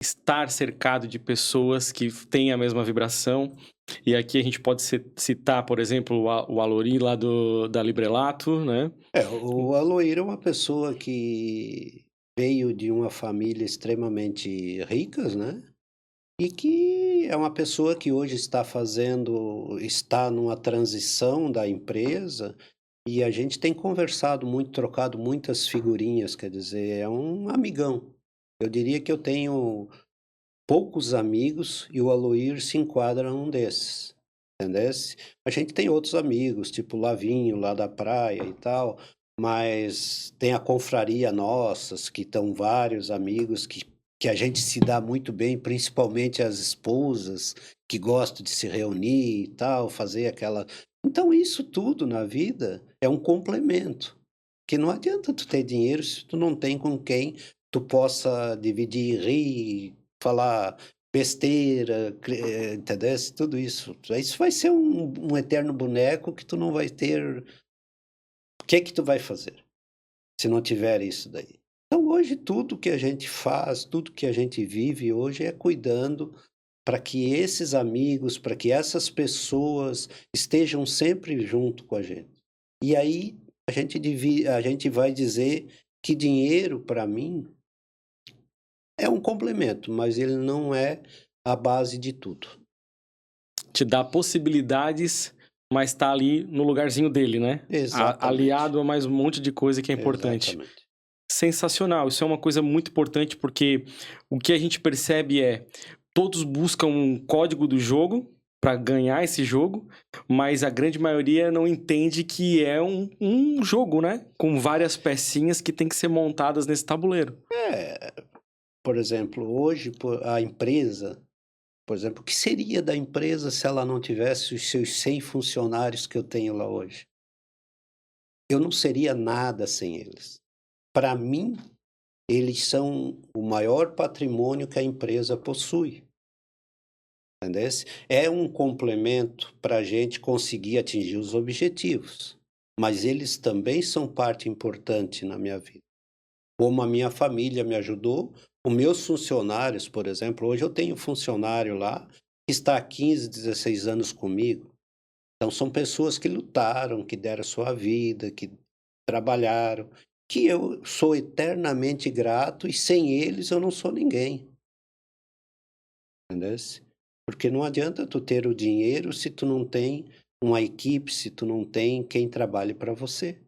estar cercado de pessoas que têm a mesma vibração. E aqui a gente pode citar, por exemplo, o Alori lá da Librelato, né? O Aloir é uma pessoa que veio de uma família extremamente ricas, né, e que é uma pessoa que hoje está numa transição da empresa, e a gente tem conversado muito, trocado muitas figurinhas, quer dizer, é um amigão. Eu diria que eu tenho poucos amigos e o Aloir se enquadra num desses, entendesse? A gente tem outros amigos, tipo o Lavinho lá da praia e tal, mas tem a confraria nossas, que estão vários amigos que a gente se dá muito bem, principalmente as esposas, que gostam de se reunir e tal, fazer aquela então isso tudo na vida é um complemento, que não adianta tu ter dinheiro se tu não tem com quem tu possa dividir, rir, falar besteira, entendesse? Tudo isso. Isso vai ser um eterno boneco que tu não vai ter o que tu vai fazer, se não tiver isso daí? Então hoje tudo que a gente faz, tudo que a gente vive hoje é cuidando para que esses amigos, para que essas pessoas estejam sempre junto com a gente. E aí a gente vai dizer que dinheiro para mim é um complemento, mas ele não é a base de tudo. Te dá possibilidades, mas tá ali no lugarzinho dele, né? Exatamente, Aliado a mais um monte de coisa que é importante. exatamente. Sensacional, isso é uma coisa muito importante, porque o que a gente percebe é, todos buscam um código do jogo para ganhar esse jogo, mas a grande maioria não entende que é um jogo, né? Com várias pecinhas que tem que ser montadas nesse tabuleiro. É, por exemplo, hoje a empresa, por exemplo, o que seria da empresa se ela não tivesse os seus 100 funcionários que eu tenho lá hoje? Eu não seria nada sem eles. Para mim, eles são o maior patrimônio que a empresa possui, entendesse? É um complemento para a gente conseguir atingir os objetivos, mas eles também são parte importante na minha vida. Como a minha família me ajudou, os meus funcionários, por exemplo, hoje eu tenho funcionário lá que está há 15, 16 anos comigo. Então são pessoas que lutaram, que deram sua vida, que trabalharam, que eu sou eternamente grato e sem eles eu não sou ninguém, entendesse? Porque não adianta tu ter o dinheiro se tu não tem uma equipe, se tu não tem quem trabalhe para você.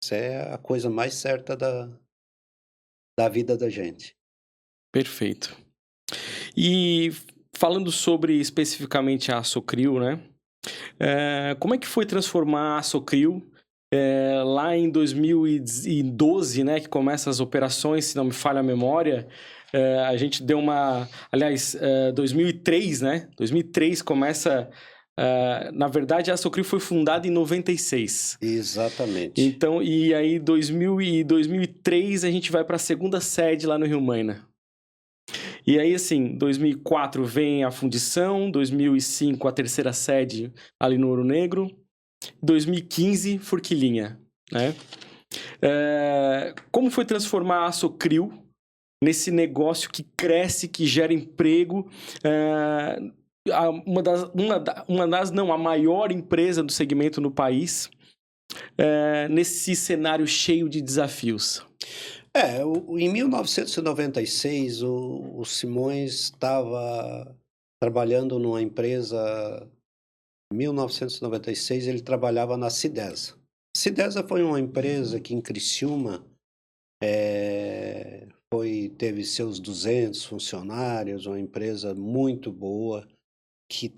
Isso é a coisa mais certa da vida da gente. Perfeito. E falando sobre especificamente a Socril, né? Como é que foi transformar a Socril lá em 2012, né, que começa as operações, se não me falha a memória, a gente deu uma... Aliás, 2003, né? 2003 começa... na verdade, a Socril foi fundada em 96. Exatamente. Então, e aí 2003 a gente vai para a segunda sede lá no Rio Maina. E aí, assim, 2004 vem a fundição, 2005 a terceira sede ali no Ouro Negro, 2015 Forquilinha, né? Como foi transformar a Socril nesse negócio que cresce, que gera emprego, não, a maior empresa do segmento no país, nesse cenário cheio de desafios? Em 1996, o Simões estava trabalhando numa empresa. Em 1996, ele trabalhava na Sidesa. Sidesa foi uma empresa que em Criciúma teve seus 200 funcionários, uma empresa muito boa, que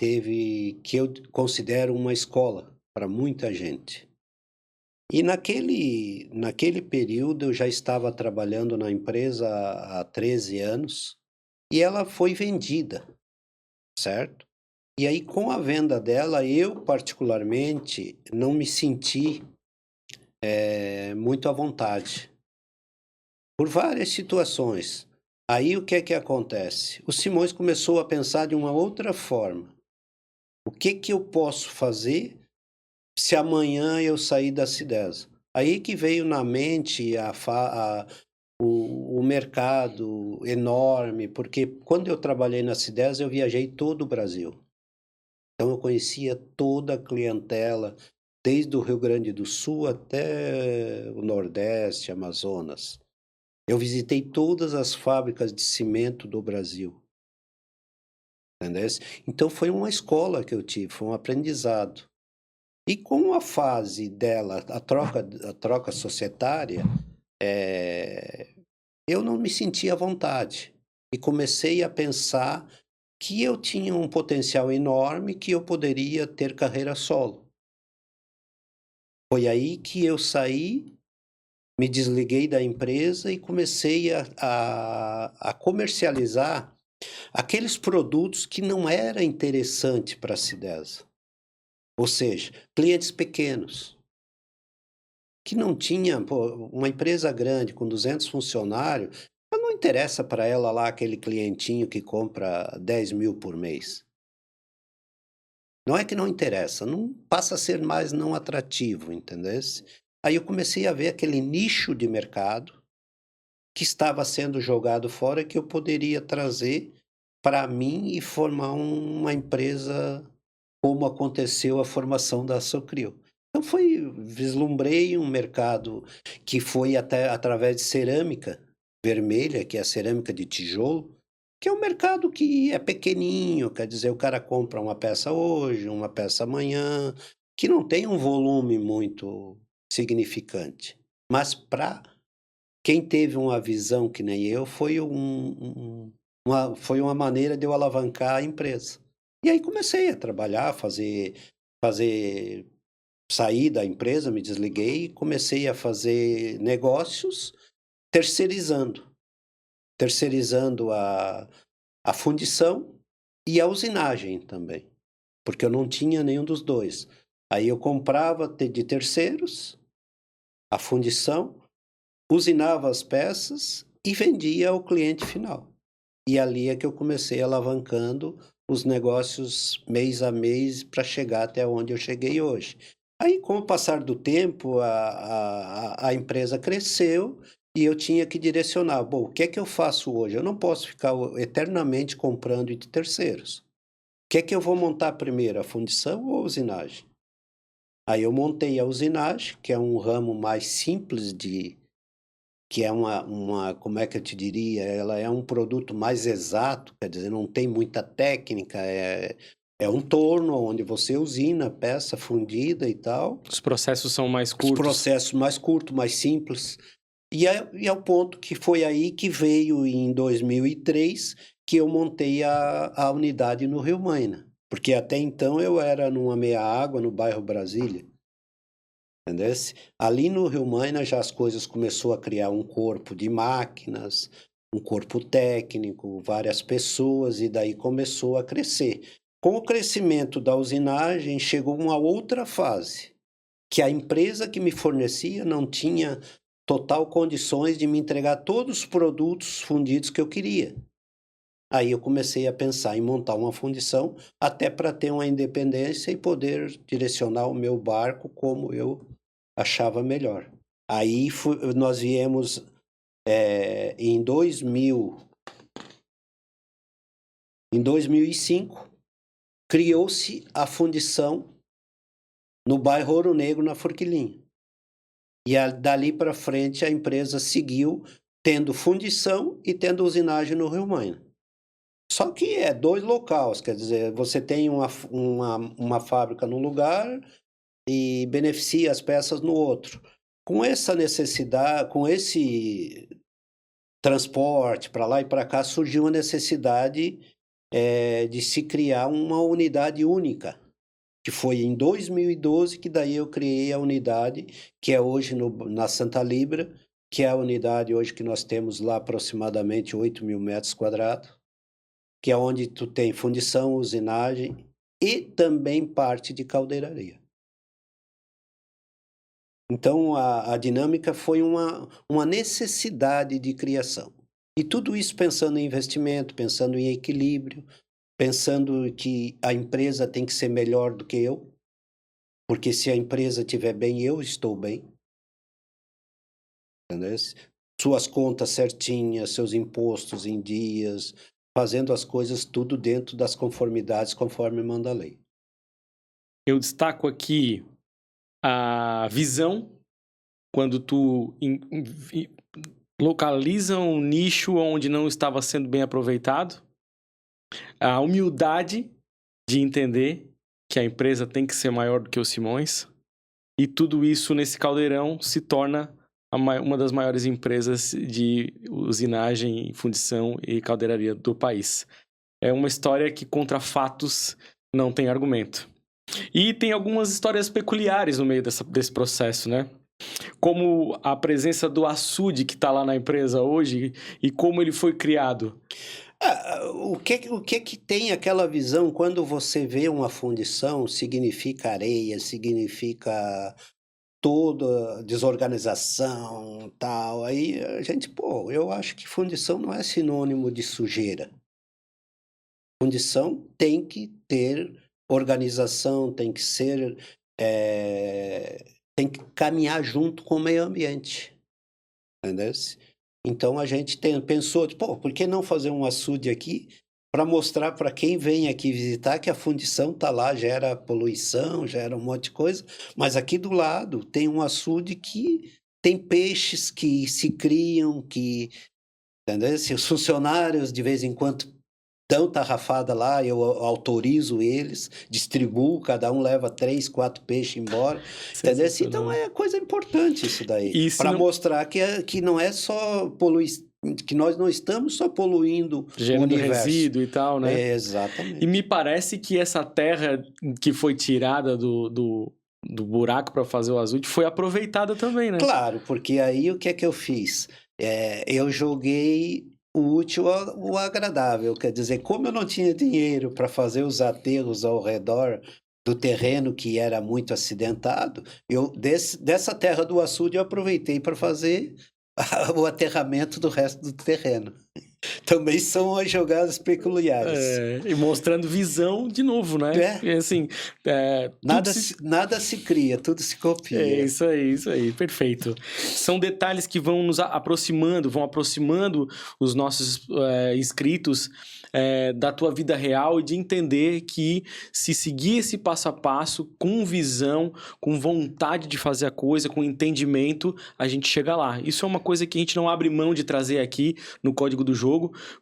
eu considero uma escola para muita gente. E naquele período eu já estava trabalhando na empresa há 13 anos, e ela foi vendida, certo? E aí com a venda dela, eu particularmente não me senti, muito à vontade, por várias situações. Aí o que é que acontece? O Simões começou a pensar de uma outra forma. O que que eu posso fazer se amanhã eu sair da Sidesa? Aí que veio na mente o mercado enorme, porque quando eu trabalhei na Cidesa, eu viajei todo o Brasil. Então eu conhecia toda a clientela, desde o Rio Grande do Sul até o Nordeste, Amazonas. Eu visitei todas as fábricas de cimento do Brasil, entendeu? Então foi uma escola que eu tive, foi um aprendizado. E com a fase dela, a troca societária, eu não me sentia à vontade. E comecei a pensar que eu tinha um potencial enorme, que eu poderia ter carreira solo. Foi aí que eu saí, me desliguei da empresa e comecei a comercializar aqueles produtos que não era interessante para a Cidesa. Ou seja, clientes pequenos, que não tinha, uma empresa grande com 200 funcionários, não interessa para ela lá aquele clientinho que compra 10.000 por mês. Não é que não interessa, não passa a ser mais não atrativo, entendesse? Aí eu comecei a ver aquele nicho de mercado que estava sendo jogado fora, que eu poderia trazer para mim e formar uma empresa, como aconteceu a formação da Socrio. Então vislumbrei um mercado que foi até através de cerâmica vermelha, que é a cerâmica de tijolo, que é um mercado que é pequenininho, quer dizer, o cara compra uma peça hoje, uma peça amanhã, que não tem um volume muito significante. Mas para quem teve uma visão que nem eu, foi uma maneira de eu alavancar a empresa. E aí comecei a trabalhar, fazer saí da empresa, me desliguei e comecei a fazer negócios terceirizando. Terceirizando a fundição e a usinagem também, porque eu não tinha nenhum dos dois. Aí eu comprava de terceiros a fundição, usinava as peças e vendia ao cliente final. E ali é que eu comecei alavancando os negócios mês a mês para chegar até onde eu cheguei hoje. Aí, com o passar do tempo, a empresa cresceu e eu tinha que direcionar. Bom, o que é que eu faço hoje? Eu não posso ficar eternamente comprando de terceiros. O que é que eu vou montar primeiro, a fundição ou a usinagem? Aí eu montei a usinagem, que é um ramo mais simples que é como é que eu te diria, ela é um produto mais exato, quer dizer, não tem muita técnica, é um torno onde você usina a peça fundida e tal. Os processos são mais Os curtos. processos mais curtos, mais simples. E é o ponto que foi aí que veio em 2003 que eu montei a unidade no Rio Maina. Porque até então eu era numa meia-água no bairro Brasília. Entendesse? Ali no Rio Maina já as coisas começou a criar um corpo de máquinas, um corpo técnico, várias pessoas, e daí começou a crescer. Com o crescimento da usinagem, chegou uma outra fase, que a empresa que me fornecia não tinha total condições de me entregar todos os produtos fundidos que eu queria. Aí eu comecei a pensar em montar uma fundição, até para ter uma independência e poder direcionar o meu barco como eu achava melhor. Aí nós viemos em 2005, criou-se a fundição no bairro Ouro Negro, na Forquilinha. E dali para frente a empresa seguiu tendo fundição e tendo usinagem no Rio Maina. Só que é dois locais, quer dizer, você tem uma fábrica num lugar e beneficia as peças no outro. Com essa necessidade, com esse transporte para lá e para cá, surgiu a necessidade de se criar uma unidade única, que foi em 2012 que daí eu criei a unidade, que é hoje na Santa Libra, que é a unidade hoje que nós temos lá aproximadamente 8.000 metros quadrados, que é onde tu tem fundição, usinagem e também parte de caldeiraria. Então, a dinâmica foi uma necessidade de criação. E tudo isso pensando em investimento, pensando em equilíbrio, pensando que a empresa tem que ser melhor do que eu, porque se a empresa estiver bem, eu estou bem. Entendeu? suas contas certinhas, seus impostos em dias, fazendo as coisas tudo dentro das conformidades conforme manda a lei. Eu destaco aqui a visão, quando tu localiza um nicho onde não estava sendo bem aproveitado, a humildade de entender que a empresa tem que ser maior do que os Simões, e tudo isso nesse caldeirão se torna uma das maiores empresas de usinagem, fundição e caldeiraria do país. É uma história que contra fatos não tem argumento. E tem algumas histórias peculiares no meio desse processo, né? Como a presença do açude que está lá na empresa hoje e como ele foi criado. O que tem aquela visão quando você vê uma fundição, significa areia, significa toda desorganização, tal. Aí a gente, pô, eu acho que fundição não é sinônimo de sujeira. Fundição tem que ter organização, tem que ser, tem que caminhar junto com o meio ambiente, entendeu? Então a gente pensou, pô, por que não fazer um açude aqui para mostrar para quem vem aqui visitar que a fundição tá lá, gera poluição, gera um monte de coisa, mas aqui do lado tem um açude que tem peixes que se criam, que, entendeu? Se os funcionários de vez em quando dão tarrafada lá, eu autorizo eles, distribuo, cada um leva 3, 4 peixes embora, entendeu? Então é coisa importante isso daí, para mostrar que não é só que nós não estamos só poluindo gerando o universo. Resíduo e tal, né? Exatamente. E me parece que essa terra que foi tirada do buraco para fazer o açude foi aproveitada também, né? Claro, porque aí o que é que eu fiz? Eu joguei o útil ao agradável, quer dizer, como eu não tinha dinheiro para fazer os aterros ao redor do terreno que era muito acidentado, dessa terra do açude eu aproveitei para fazer o aterramento do resto do terreno. Também são as jogadas peculiares. E mostrando visão de novo, né? E assim, nada se cria, tudo se copia. É isso aí, perfeito. São detalhes que vão nos aproximando, vão aproximando os nossos inscritos da tua vida real e de entender que se seguir esse passo a passo, com visão, com vontade de fazer a coisa, com entendimento, a gente chega lá. Isso é uma coisa que a gente não abre mão de trazer aqui no Código do Jogo,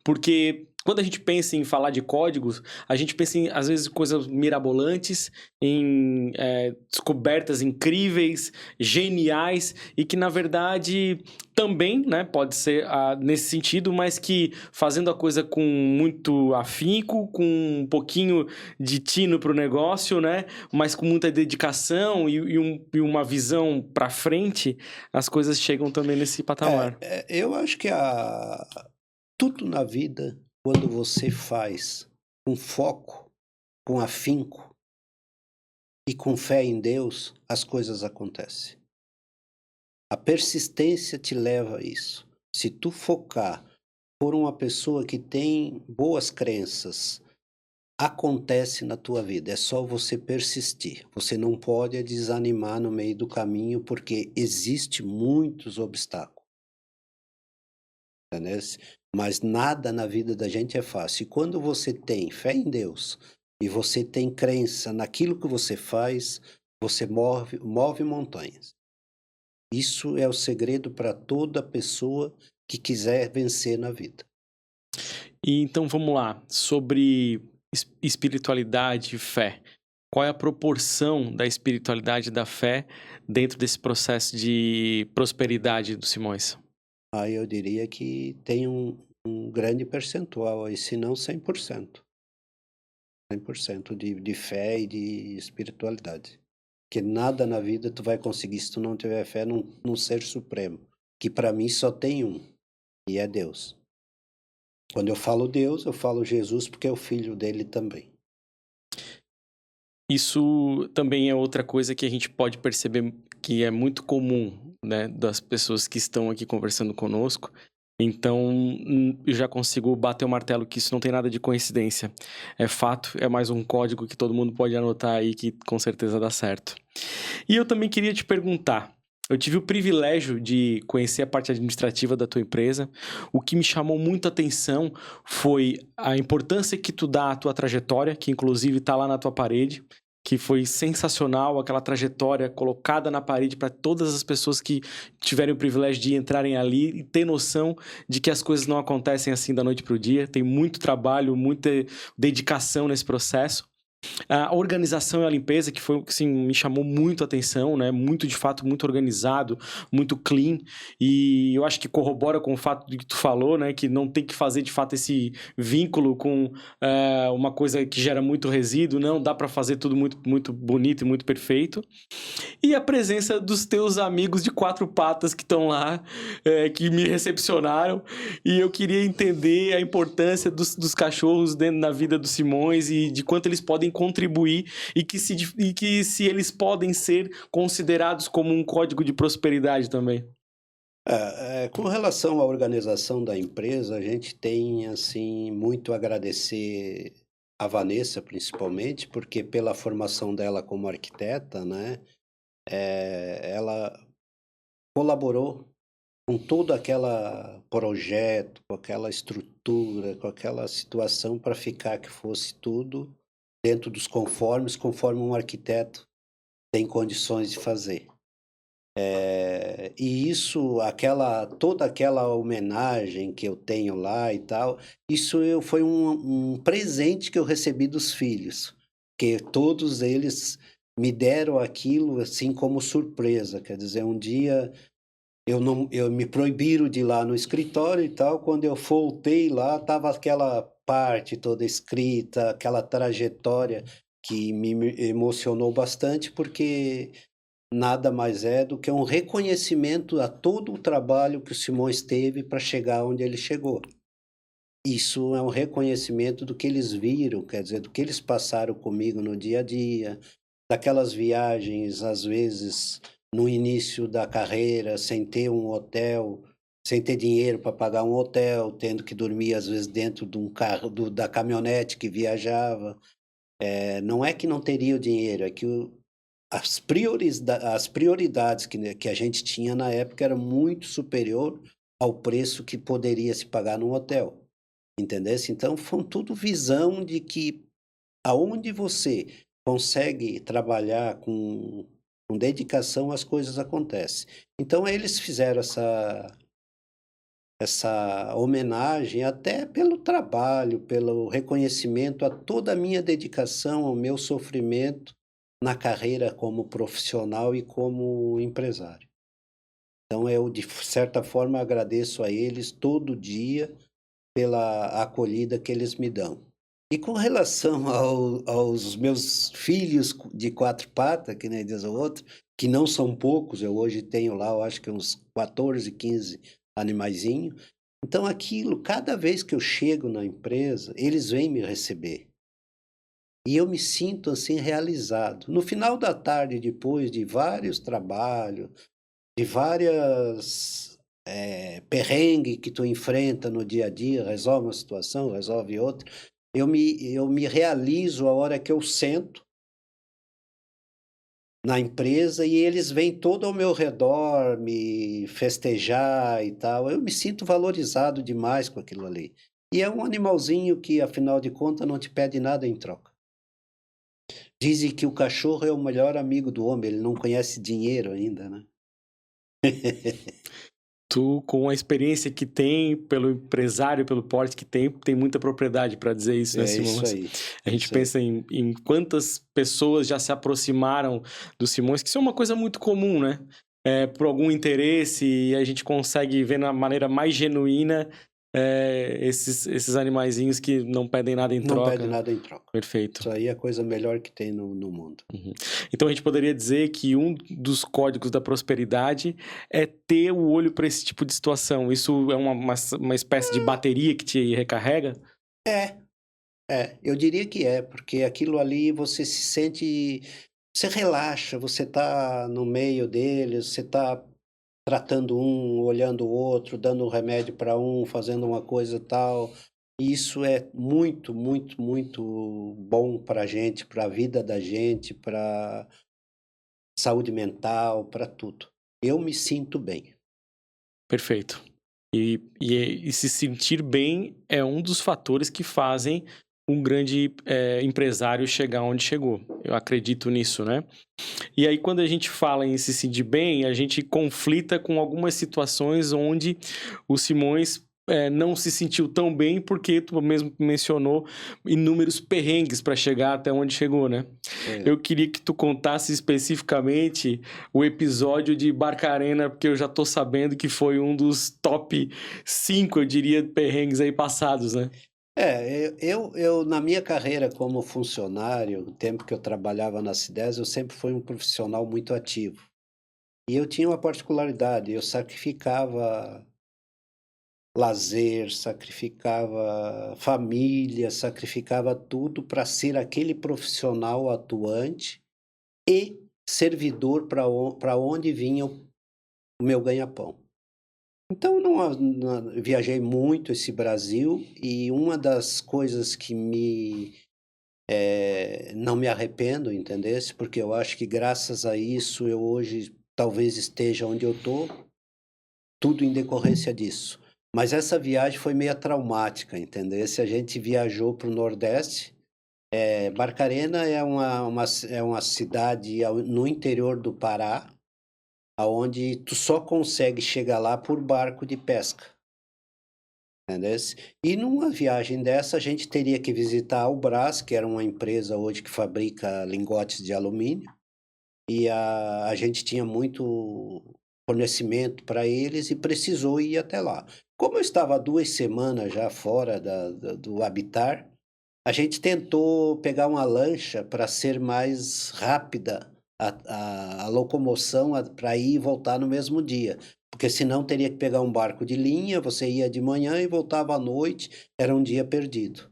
porque quando a gente pensa em falar de códigos, a gente pensa em, às vezes, coisas mirabolantes, em descobertas incríveis, geniais, e que, na verdade, também, né, pode ser nesse sentido, mas que fazendo a coisa com muito afinco, com um pouquinho de tino para o negócio, né, mas com muita dedicação e uma visão para frente, as coisas chegam também nesse patamar. Eu acho que tudo na vida, quando você faz com foco, com afinco e com fé em Deus, as coisas acontecem. A persistência te leva a isso. Se tu focar por uma pessoa que tem boas crenças, acontece na tua vida. É só você persistir. Você não pode desanimar no meio do caminho, porque existe muitos obstáculos. Entendeu? Mas nada na vida da gente é fácil. E quando você tem fé em Deus e você tem crença naquilo que você faz, você move montanhas. Isso é o segredo para toda pessoa que quiser vencer na vida. E então vamos lá, sobre espiritualidade e fé. Qual é a proporção da espiritualidade e da fé dentro desse processo de prosperidade dos Simões? Aí eu diria que tem um grande percentual aí, se não 100%. 100% de fé e de espiritualidade. Porque nada na vida tu vai conseguir se tu não tiver fé num ser supremo. Que para mim só tem um, e é Deus. Quando eu falo Deus, eu falo Jesus porque é o filho dele também. Isso também é outra coisa que a gente pode perceber que é muito comum, né, das pessoas que estão aqui conversando conosco. Então, eu já consigo bater o martelo que isso não tem nada de coincidência. É fato, é mais um código que todo mundo pode anotar aí que com certeza dá certo. E eu também queria te perguntar, Eu tive o privilégio de conhecer a parte administrativa da tua empresa. O que me chamou muita atenção foi a importância que tu dá à tua trajetória, que inclusive está lá na tua parede, que foi sensacional, aquela trajetória colocada na parede para todas as pessoas que tiverem o privilégio de entrarem ali e ter noção de que as coisas não acontecem assim da noite para o dia. Tem muito trabalho, muita dedicação nesse processo. A organização e a limpeza, que foi, assim, me chamou muito a atenção, né? Muito, de fato, muito organizado, muito clean. E eu acho que corrobora com o fato de que tu falou, né? Que não tem que fazer, de fato, esse vínculo com uma coisa que gera muito resíduo. Não, dá para fazer tudo muito, muito bonito e muito perfeito. E a presença dos teus amigos de quatro patas que estão lá, que me recepcionaram. E eu queria entender a importância dos cachorros dentro da vida do Simões e de quanto eles podem contribuir e que se eles podem ser considerados como um código de prosperidade também. Com relação à organização da empresa, a gente tem, assim, muito a agradecer a Vanessa, principalmente, porque pela formação dela como arquiteta, né, ela colaborou com todo aquela projeto, com aquela estrutura, com aquela situação para ficar que fosse tudo dentro dos conformes, conforme um arquiteto tem condições de fazer. E isso, toda aquela homenagem que eu tenho lá e tal, foi um presente que eu recebi dos filhos, que todos eles me deram aquilo assim como surpresa. Quer dizer, um dia eu me proibiram de ir lá no escritório e tal. Quando eu voltei lá, estava aquela parte toda escrita, aquela trajetória que me emocionou bastante, porque nada mais é do que um reconhecimento a todo o trabalho que o Simões teve para chegar onde ele chegou. Isso é um reconhecimento do que eles viram, quer dizer, do que eles passaram comigo no dia a dia, daquelas viagens, às vezes, no início da carreira, sem ter um hotel, sem ter dinheiro para pagar um hotel, tendo que dormir, às vezes, dentro de um carro, da caminhonete que viajava. Não é que não teria o dinheiro, é que as prioridades que a gente tinha na época era muito superior ao preço que poderia se pagar num hotel, entendesse? Então, foi tudo visão de que aonde você consegue trabalhar com dedicação, as coisas acontecem. Então, eles fizeram essa homenagem até pelo trabalho, pelo reconhecimento a toda a minha dedicação, ao meu sofrimento na carreira como profissional e como empresário. Então eu, de certa forma, agradeço a eles todo dia pela acolhida que eles me dão. E com relação aos meus filhos de quatro patas, que nem diz o outro, que não são poucos, eu hoje tenho lá, eu acho que uns 14, 15 animaizinhos. Então aquilo, cada vez que eu chego na empresa, eles vêm me receber. E eu me sinto, assim, realizado. No final da tarde, depois de vários trabalhos, de várias, perrengue que tu enfrenta no dia a dia, resolve uma situação, resolve outra, eu me realizo a hora que eu sento na empresa e eles vêm todo ao meu redor me festejar e tal. Eu me sinto valorizado demais com aquilo ali. E é um animalzinho que, afinal de contas, não te pede nada em troca. Dizem que o cachorro é o melhor amigo do homem, ele não conhece dinheiro ainda, né? Tu, com a experiência que tem, pelo empresário, pelo porte que tem muita propriedade para dizer isso, né, É isso Simões? aí, A gente isso aí. pensa em quantas pessoas já se aproximaram do Simões, que isso é uma coisa muito comum, né? Por algum interesse, e a gente consegue ver na maneira mais genuína esses animaizinhos que não pedem nada em Não pede troca. nada em troca. Perfeito. Isso aí é a coisa melhor que tem no mundo. Uhum. Então a gente poderia dizer que um dos códigos da prosperidade é ter o olho para esse tipo de situação. Isso é uma espécie de bateria que te recarrega? É, eu diria que é, porque aquilo ali você se sente, você relaxa, você tá no meio deles, você tá tratando um, olhando o outro, dando um remédio para um, fazendo uma coisa tal. E isso é muito, muito, muito bom para a gente, para a vida da gente, para saúde mental, para tudo. eu me sinto bem. Perfeito. E se sentir bem é um dos fatores que fazem um grande empresário chegar onde chegou. Eu acredito nisso, né? E aí, quando a gente fala em se sentir bem, a gente conflita com algumas situações onde o Simões não se sentiu tão bem porque tu mesmo mencionou inúmeros perrengues para chegar até onde chegou, né? É. Eu queria que tu contasse especificamente o episódio de Barcarena, porque eu já tô sabendo que foi um dos top 5, eu diria, perrengues aí passados, né? Eu na minha carreira como funcionário, o tempo que eu trabalhava na Cides, eu sempre fui um profissional muito ativo. E eu tinha uma particularidade, eu sacrificava lazer, sacrificava família, sacrificava tudo para ser aquele profissional atuante e servidor para onde vinha o meu ganha-pão. Então não viajei muito esse Brasil e uma das coisas que não me arrependo, entendesse? Porque eu acho que graças a isso eu hoje talvez esteja onde eu estou, tudo em decorrência disso. Mas essa viagem foi meio traumática, entendesse? A gente viajou para o Nordeste. Barcarena é uma cidade no interior do Pará, aonde tu só consegue chegar lá por barco de pesca. Entendesse? E numa viagem dessa, a gente teria que visitar a Albras, que era uma empresa hoje que fabrica lingotes de alumínio, e a gente tinha muito fornecimento para eles e precisou ir até lá. Como eu estava há 2 semanas já fora do habitar, a gente tentou pegar uma lancha para ser mais rápida a locomoção para ir e voltar no mesmo dia. Porque senão teria que pegar um barco de linha, você ia de manhã e voltava à noite, era um dia perdido.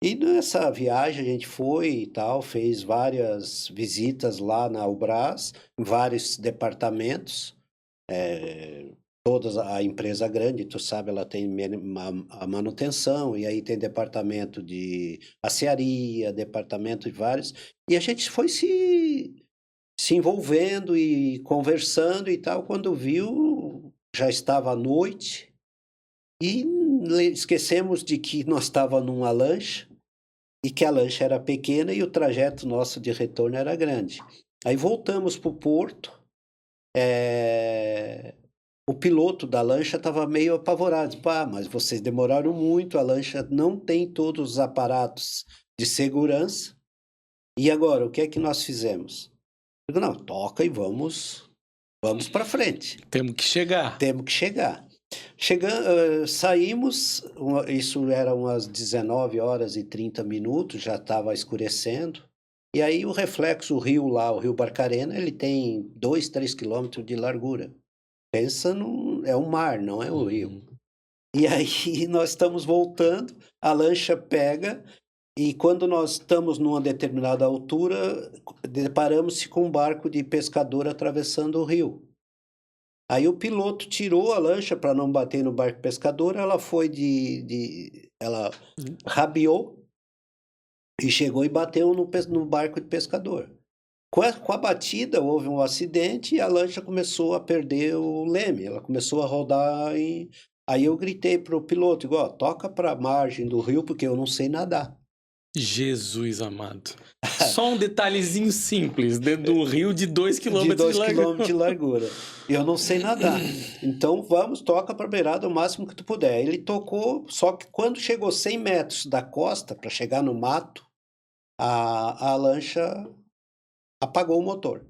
E nessa viagem a gente foi e tal, fez várias visitas lá na Albras, em vários departamentos, todas a empresa grande, tu sabe, ela tem a manutenção, e aí tem departamento de aciaria, departamento de vários, e a gente foi se envolvendo e conversando e tal, quando viu, já estava à noite, e esquecemos de que nós estávamos numa lancha, e que a lancha era pequena e o trajeto nosso de retorno era grande. Aí voltamos para o porto, o piloto da lancha estava meio apavorado. Pá, mas vocês demoraram muito, a lancha não tem todos os aparatos de segurança. E agora, o que é que nós fizemos? Eu digo, não, toca e vamos para frente. Temos que chegar. Temos que chegar. Saímos, isso era umas 19h30, já estava escurecendo. E aí o reflexo, o rio lá, o rio Barcarena, ele tem 2, 3 quilômetros de largura. Pensa é um mar, não é um rio. E aí nós estamos voltando, a lancha pega, e quando nós estamos numa determinada altura, deparamos-se com um barco de pescador atravessando o rio. Aí o piloto tirou a lancha para não bater no barco pescador, ela foi ela rabiou e chegou e bateu no barco de pescador. Com a batida, houve um acidente e a lancha começou a perder o leme, ela começou a rodar e aí eu gritei pro piloto, igual, toca para a margem do rio porque eu não sei nadar. Jesus amado. Só um detalhezinho simples, dentro de um rio de 2 De quilômetros 2 quilômetros de largura. Eu não sei nadar. Então toca para a beirada o máximo que tu puder. Ele tocou, só que quando chegou 100 metros da costa, para chegar no mato, a lancha apagou o motor.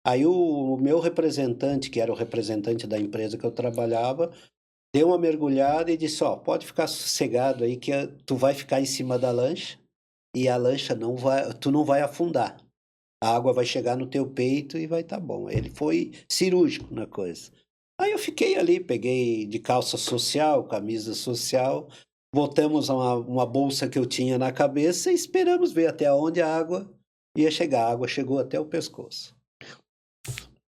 Aí o meu representante, que era o representante da empresa que eu trabalhava, deu uma mergulhada e disse, ó, pode ficar sossegado aí que tu vai ficar em cima da lancha e a lancha tu não vai afundar. A água vai chegar no teu peito e vai estar bom. Ele foi cirúrgico na coisa. Aí eu fiquei ali, peguei de calça social, camisa social, botamos uma bolsa que eu tinha na cabeça e esperamos ver até onde a água ia chegar. A água chegou até o pescoço.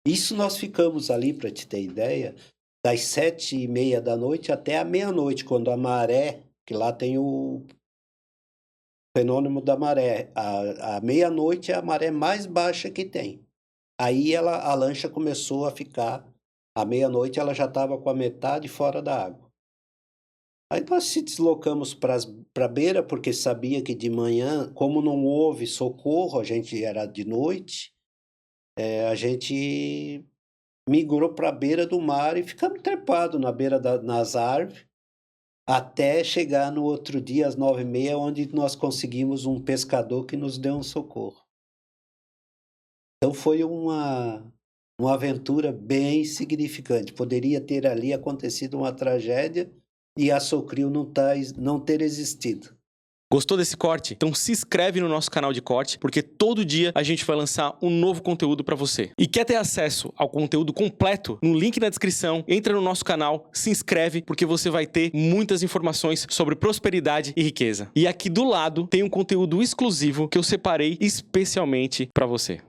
Isso nós ficamos ali, para te ter ideia, das 7h30 da noite até a meia-noite, quando a maré, que lá tem o fenômeno da maré, a meia-noite é a maré mais baixa que tem. Aí a lancha começou a ficar, à meia-noite ela já estava com a metade fora da água. Aí nós se deslocamos para a beira, porque sabia que de manhã, como não houve socorro, a gente era de noite, a gente migrou para a beira do mar e ficamos trepados na beira nas árvores, até chegar no outro dia, às 9h30, onde nós conseguimos um pescador que nos deu um socorro. Então foi uma aventura bem significante. Poderia ter ali acontecido uma tragédia e a Socril não ter existido. Gostou desse corte? Então se inscreve no nosso canal de corte, porque todo dia a gente vai lançar um novo conteúdo para você. E quer ter acesso ao conteúdo completo? No link na descrição, entra no nosso canal, se inscreve, porque você vai ter muitas informações sobre prosperidade e riqueza. E aqui do lado tem um conteúdo exclusivo que eu separei especialmente para você.